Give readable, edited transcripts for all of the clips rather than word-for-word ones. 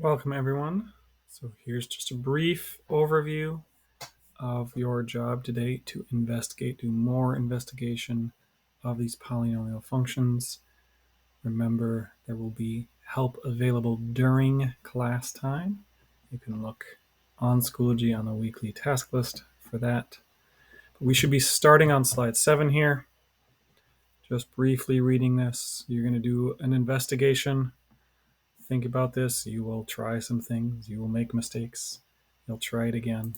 Welcome everyone. So here's just a brief overview of your job today to do more investigation of these polynomial functions. Remember, there will be help available during class time. You can look on Schoology on the weekly task list for that. But we should be starting on slide 7 here. Just briefly reading this. You're going to do an investigation. Think about this. You will try some things. You will make mistakes. You'll try it again.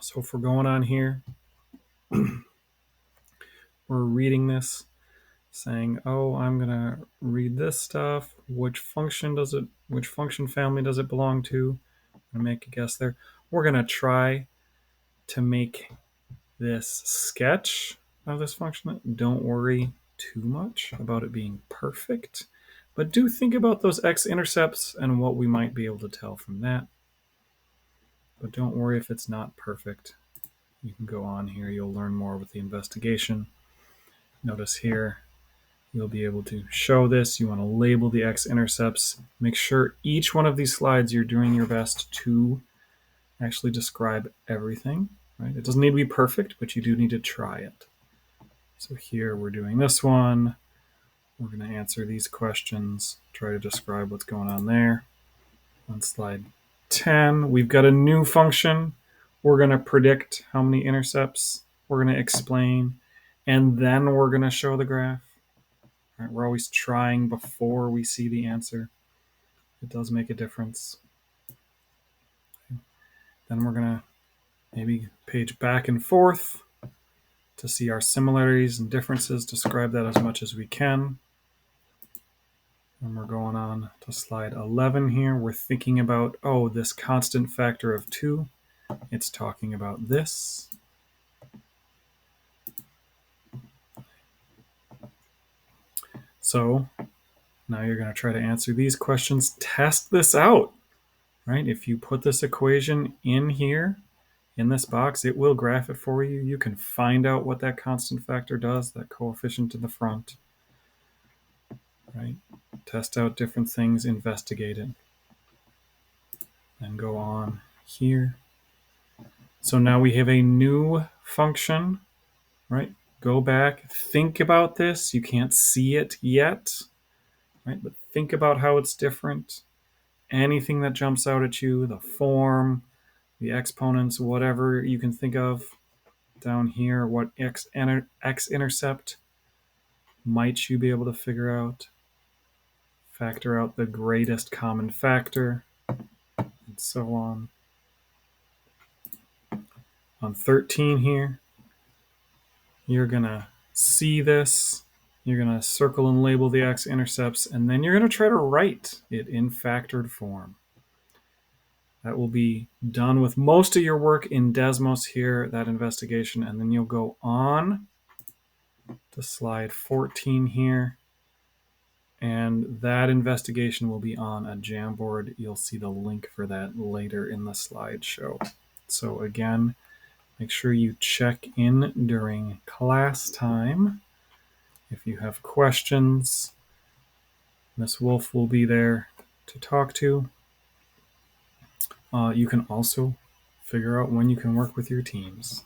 So if we're going on here, we're reading this, saying, oh, I'm going to read this stuff. Which function family does it belong to? I'm going to make a guess there. We're going to try to make this sketch of this function. Don't worry too much about it being perfect, but do think about those x-intercepts and what we might be able to tell from that. But don't worry if it's not perfect. You can go on here. You'll learn more with the investigation. Notice here, you'll be able to show this. You want to label the x-intercepts. Make sure each one of these slides you're doing your best to actually describe everything. Right? It doesn't need to be perfect, but you do need to try it. So here we're doing this one. We're going to answer these questions, try to describe what's going on there. On slide 10, we've got a new function. We're going to predict how many intercepts. We're going to explain, and then we're going to show the graph. Right, we're always trying before we see the answer. It does make a difference. Then we're going to maybe page back and forth to see our similarities and differences, describe that as much as we can. And we're going on to slide 11 here. We're thinking about, oh, this constant factor of 2. It's talking about this. So now you're going to try to answer these questions. Test this out, right? If you put this equation in here, in this box, it will graph it for you. You can find out what that constant factor does, that coefficient in the front, right? Test out different things, investigate it, and go on here. So now we have a new function, right? Go back, think about this. You can't see it yet, right? But think about how it's different. Anything that jumps out at you, the form, the exponents, whatever you can think of down here, what x-intercept might you be able to figure out? Factor out the greatest common factor, and so on. On 13 here, you're going to see this. You're going to circle and label the x-intercepts, and then you're going to try to write it in factored form. That will be done with most of your work in Desmos here, that investigation, and then you'll go on to slide 14 here, and that investigation will be on a Jamboard. You'll see the link for that later in the slideshow. So again, make sure you check in during class time. If you have questions, Miss Wolf will be there to talk to. You can also figure out when you can work with your teams.